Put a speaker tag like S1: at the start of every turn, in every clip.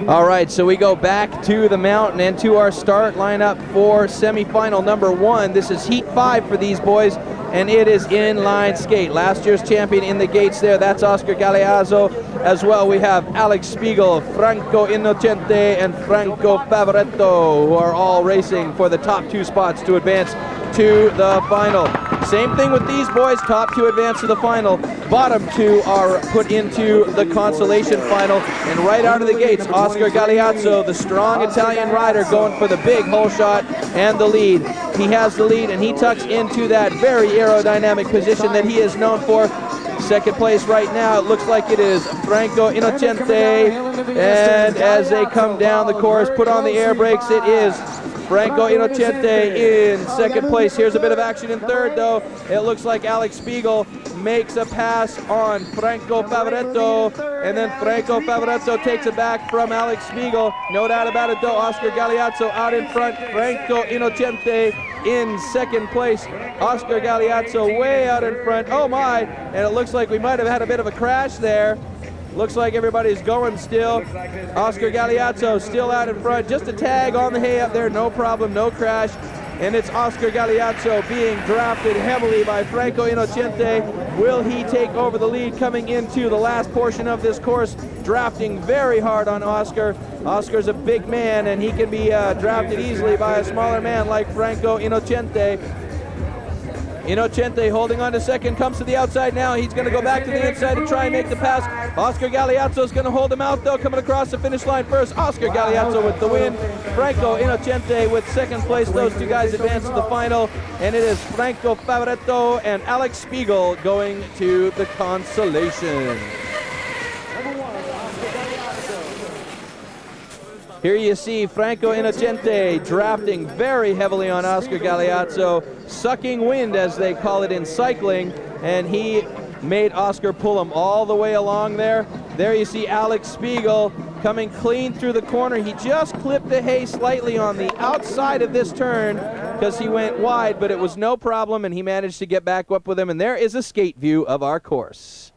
S1: All right, so we go back to the mountain and to our start lineup for semifinal number 1. This is Heat 5 for these boys, and it is inline skate. Last year's champion in the gates there, that's Oscar Galliazzo. As well, we have Alex Spiegel, Franco Innocente, and Franco Favaretto, who are all racing for the top 2 spots to advance to the final. Same thing with these boys, top 2 advance to the final. Bottom 2 are put into the consolation final. And right out of the gates, Oscar Galliazzo, the strong Italian rider, going for the big hole shot and the lead. He has the lead, and he tucks into that very aerodynamic position that he is known for. Second place right now, it looks like it is Franco Innocente. And as they come down the course, put on the air brakes, it is Franco Innocente in second place. Here's a bit of action in third, though. It looks like Alex Spiegel makes a pass on Franco Favaretto, and then Franco Favaretto takes it back from Alex Spiegel. No doubt about it, though. Oscar Galliazzo out in front. Franco Innocente in second place. Oscar Galliazzo way out in front. Oh my, and it looks like we might have had a bit of a crash there. Looks like everybody's going still. Oscar Galliazzo still out in front. Just a tag on the hay up there, no problem, no crash. And it's Oscar Galliazzo being drafted heavily by Franco Innocente. Will he take over the lead coming into the last portion of this course? Drafting very hard on Oscar. Oscar's a big man, and he can be drafted easily by a smaller man like Franco Innocente. Innocente holding on to second, comes to the outside now. He's going to go back to the inside to try and make the pass. Oscar Galliazzo is going to hold him out, though, coming across the finish line first. Oscar Galliazzo with the win. Franco Innocente with second place. Those 2 guys advance to the final, and it is Franco Favaretto and Alex Spiegel going to the consolation. Here you see Franco Innocente drafting very heavily on Oscar Galliazzo, sucking wind as they call it in cycling, and he made Oscar pull him all the way along there. There you see Alex Spiegel coming clean through the corner. He just clipped the hay slightly on the outside of this turn because he went wide, but it was no problem, and he managed to get back up with him, and there is a skate view of our course.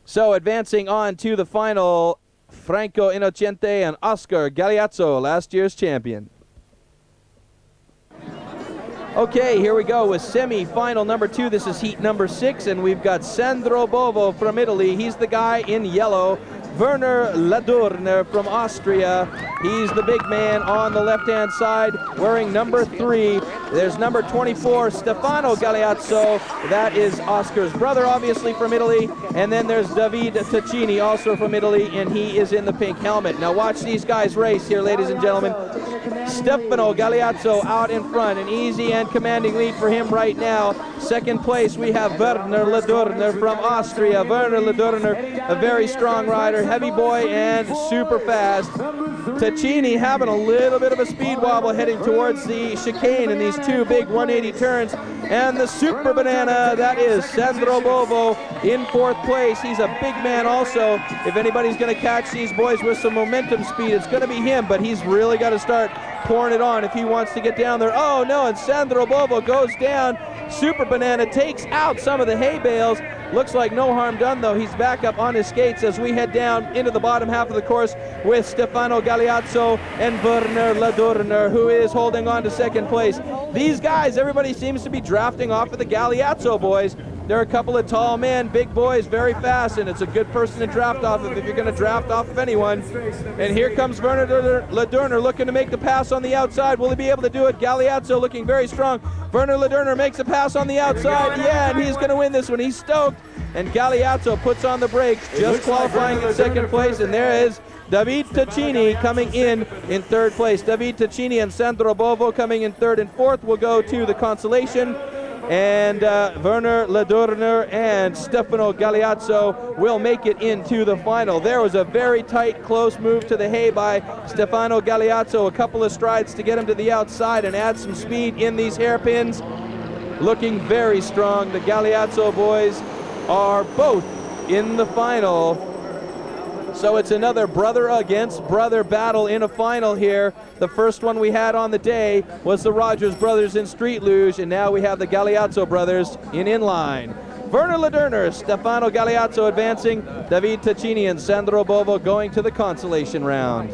S1: So advancing on to the final, Franco Innocente and Oscar Galliazzo, last year's champion. Okay, here we go with semi-final number 2. This is heat number 6, and we've got Sandro Bovo from Italy. He's the guy in yellow. Werner Ladurner from Austria. He's the big man on the left-hand side, wearing number 3. There's number 24, Stefano Galliazzo. That is Oscar's brother, obviously, from Italy. And then there's Davide Tacchini, also from Italy, and he is in the pink helmet. Now watch these guys race here, ladies and gentlemen. Stefano Galliazzo out in front, an easy and commanding lead for him right now. Second place, we have Werner Ladurner from Austria. Werner Ladurner, a very strong rider, heavy boy and super fast. Tacchini having a little bit of a speed wobble heading towards the chicane in these 2 big 180 turns. And the super banana, that is Sandro Bovo in 4th place. He's a big man also. If anybody's going to catch these boys with some momentum speed, it's going to be him, but he's really got to start pouring it on if he wants to get down there. Oh no, and Sandro Bovo goes down. Super Banana takes out some of the hay bales. Looks like no harm done, though. He's back up on his skates as we head down into the bottom half of the course with Stefano Galliazzo and Werner Ladurner, who is holding on to second place. These guys, everybody seems to be drafting off of the Galliazzo boys. They're a couple of tall men, big boys, very fast, and it's a good person to draft off of if you're going to draft off of anyone. And here comes Werner Ladurner looking to make the pass on the outside. Will he be able to do it? Galliazzo looking very strong. Werner Ladurner makes a pass on the outside. Yeah, and he's going to win this one. He's stoked. And Galliazzo puts on the brakes, just qualifying in second place. And there is Davide Tacchini coming in 3rd place. Davide Tacchini and Sandro Bovo coming in 3rd and 4th will go to the consolation. And Werner Ladurner and Stefano Galliazzo will make it into the final. There was a very tight, close move to the hay by Stefano Galliazzo. A couple of strides to get him to the outside and add some speed in these hairpins. Looking very strong. The Galliazzo boys are both in the final. So it's another brother against brother battle in a final here. The first one we had on the day was the Rogers brothers in street luge, and now we have the Galliazzo brothers in inline. Werner Lederner, Stefano Galliazzo advancing, Davide Tacchini and Sandro Bovo going to the consolation round.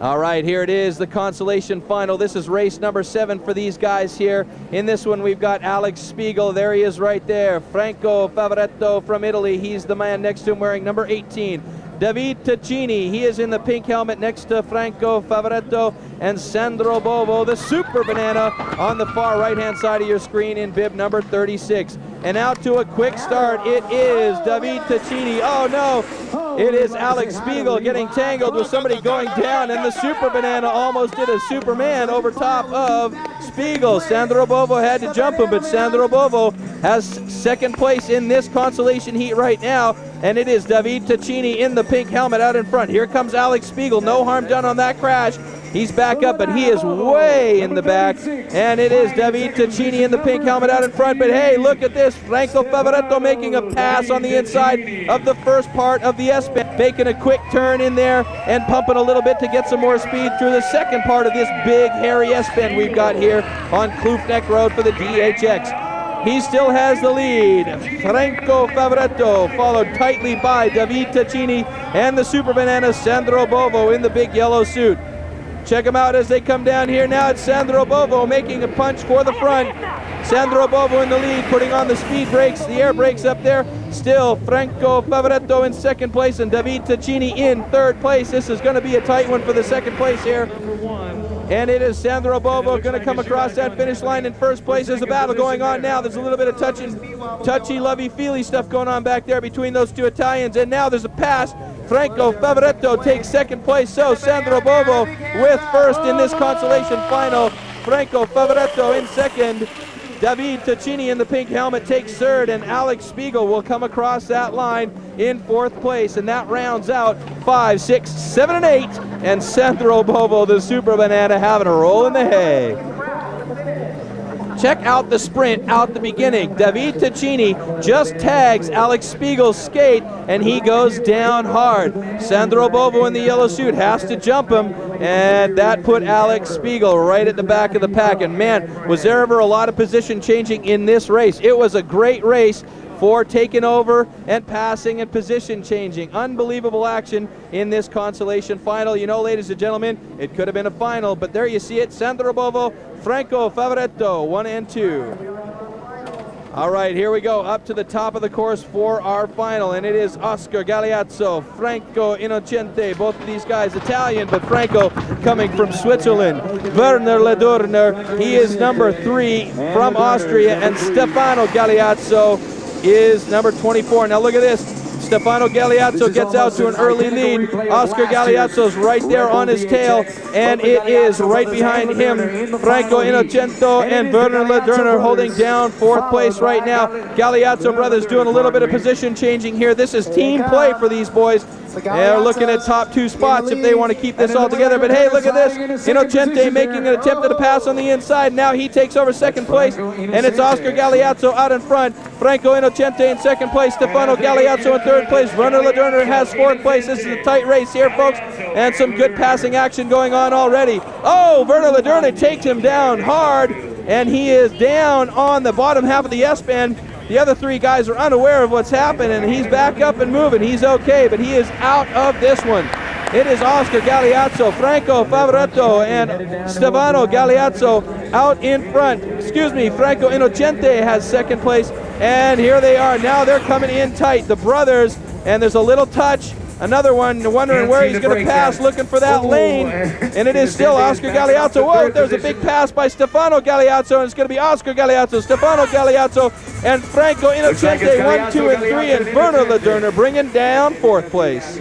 S1: All right, here it is, the consolation final. This is race number 7 for these guys here. In this one, we've got Alex Spiegel. There he is right there. Franco Favaretto from Italy. He's the man next to him wearing number 18. Davide Tacchini, he is in the pink helmet next to Franco Favaretto, and Sandro Bovo, the Super Banana, on the far right-hand side of your screen in bib number 36. And out to a quick start, it is Davide Tacchini. Oh no, it is Alex Spiegel getting tangled with somebody going down, and the Super Banana almost did a Superman over top of Spiegel. Sandro Bovo had to jump him, but Sandro Bovo has second place in this consolation heat right now, and it is Davide Tacchini in the pink helmet out in front. Here comes Alex Spiegel. No harm done on that crash. He's back up, but he is way in the back, and it is Davide Tacchini in the pink helmet out in front. But hey, look at this. Franco Favaretto making a pass on the inside of the first part of the S-band, making a quick turn in there and pumping a little bit to get some more speed through the second part of this big, hairy S-bend we've got here on Kloof Neck Road for the DHX. He still has the lead. Franco Favaretto, followed tightly by Davide Tacchini and the Super Banana Sandro Bovo in the big yellow suit. Check them out as they come down here. Now it's Sandro Bovo making a punch for the front. Sandro Bovo in the lead, putting on the speed brakes, the air brakes up there. Still Franco Favaretto in second place and Davide Tacchini in third place. This is going to be a tight one for the second place here. And it is Sandro Bovo going to come across that finish line in first place. There's a battle going on now. There's a little bit of touchy, lovey-feely stuff going on back there between those two Italians. And now there's a pass. Franco Favaretto takes second place. So Sandro Bovo with first in this consolation final. Franco Favaretto in second. Davide Tacchini in the pink helmet takes third, and Alex Spiegel will come across that line in fourth place, and that rounds out 5, 6, 7, and 8, and Sandro Bovo, the Super Banana, having a roll in the hay. Check out the sprint out the beginning. Davide Tacchini just tags Alex Spiegel's skate, and he goes down hard. Sandro Bovo in the yellow suit has to jump him, and that put Alex Spiegel right at the back of the pack. And man, was there ever a lot of position changing in this race. It was a great race for taking over and passing and position changing. Unbelievable action in this consolation final. You know, ladies and gentlemen, it could have been a final, but there you see it. Sandro Bovo, Franco Favaretto, 1 and 2. All right, here we go, up to the top of the course for our final, and it is Oscar Galliazzo, Franco Innocente, both of these guys Italian, but Franco coming from Switzerland. Werner Lederner, he is number 3 from Austria, and Stefano Galliazzo is number 24. Now look at this. Stefano Galliazzo gets out to an early lead. Oscar Galliazzo's right there on his tail, and it is right behind him Franco Innocente and Werner Lederner holding down fourth place right now. Galliazzo brothers doing a little bit of position changing here. This is team play for these boys. They're looking at top 2 spots if they want to keep this all together. But hey, look at this. Innocente making an attempt at a pass on the inside. Now he takes over second place, and it's Oscar Galliazzo out in front. Franco Innocente in second place. Stefano Galliazzo in third place. Werner Lederner has fourth place. This is a tight race here, folks, and some good passing action going on already. Oh, Werner Lederner takes him down hard, and he is down on the bottom half of the S-band. The other 3 guys are unaware of what's happened, and he's back up and moving. He's okay, but he is out of this one. It is Oscar Galliazzo, Franco Favaretto, and Stefano Galliazzo out in front. Excuse me, Franco Innocente has second place, and here they are. Now they're coming in tight, the brothers, and there's a little touch. Another one wondering where he's going to pass, looking for that lane, and it is still Oscar Galliazzo. Whoa, there's a big pass by Stefano Galliazzo, and it's going to be Oscar Galliazzo, Stefano Galliazzo, and Franco Innocente, 1, 2, and 3, and Werner Lederner bringing down fourth place.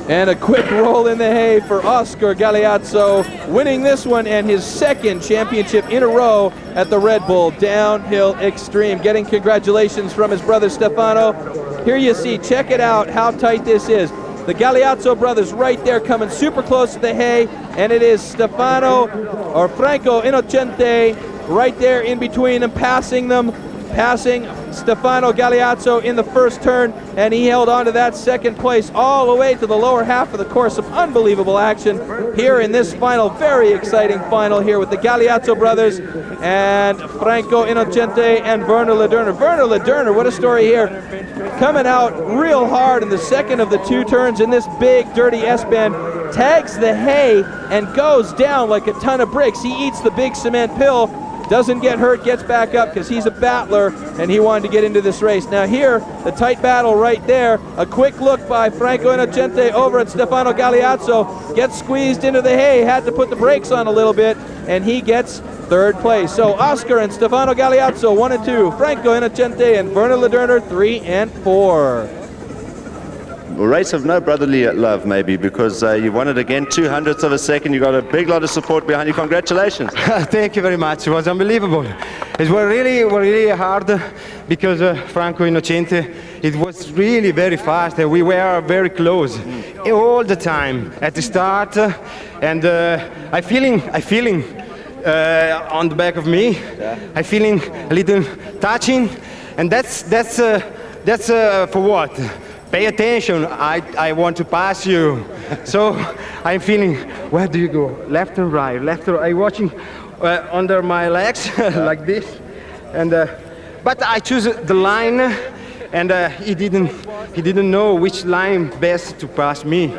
S1: And a quick roll in the hay for Oscar Galliazzo, winning this one and his second championship in a row at the Red Bull Downhill Extreme. Getting congratulations from his brother Stefano. Here you see, check it out how tight this is. The Galliazzo brothers right there coming super close to the hay, and it is Stefano or Franco Innocente right there in between them, passing Stefano Galliazzo in the first turn, and he held on to that second place all the way to the lower half of the course. Some unbelievable action here in this final, very exciting final here with the Galliazzo brothers and Franco, Innocente, and Werner Lederner. Werner Lederner, what a story here. Coming out real hard in the second of the two turns in this big, dirty S-bend, tags the hay and goes down like a ton of bricks. He eats the big cement pill, doesn't get hurt, gets back up because he's a battler and he wanted to get into this race. Now here, the tight battle right there. A quick look by Franco Innocente over at Stefano Galliazzo. Gets squeezed into the hay, had to put the brakes on a little bit, and he gets third place. So Oscar and Stefano Galliazzo 1 and 2, Franco Innocente and Werner Lederner 3 and 4.
S2: A race of no brotherly love, maybe, because you won it again, 200ths of a second. You got a big lot of support behind you. Congratulations.
S3: Thank you very much. It was unbelievable. It was really hard because Franco Innocente, it was really very fast. We were very close all the time at the start, and I feeling on the back of me. I feeling a little touching, and that's for what? Pay attention, I want to pass you. So I'm feeling, where do you go? Left or right? Left or right? I'm watching under my legs like this. And but I choose the line, and he didn't know which line best to pass me.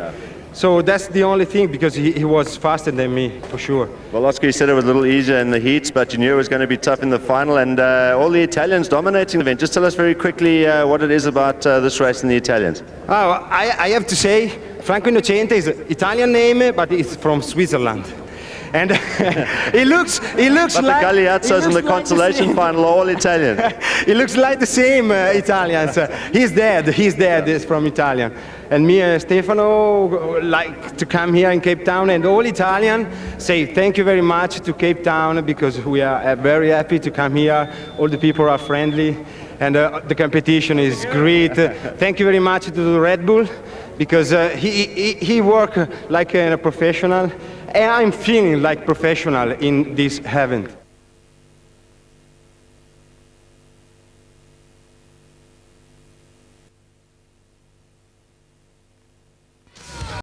S3: So that's the only thing, because he was faster than me, for sure.
S2: Well, Oscar, you said it was a little easier in the heats, but you knew it was going to be tough in the final, and all the Italians dominating the event. Just tell us very quickly what it is about this race and the Italians.
S3: Oh, I have to say, Franco Innocente is an Italian name, but it's from Switzerland. And he looks
S2: but
S3: like
S2: the Galliazzos in the Consolation final are all Italian.
S3: He looks like the same Italians. He's dead. He's from Italian. And me and Stefano like to come here in Capetown, and all Italian say thank you very much to Capetown, because we are very happy to come here. All the people are friendly, and the competition is great. Thank you very much to the Red Bull, because he work like a professional, and I'm feeling like professional in this event.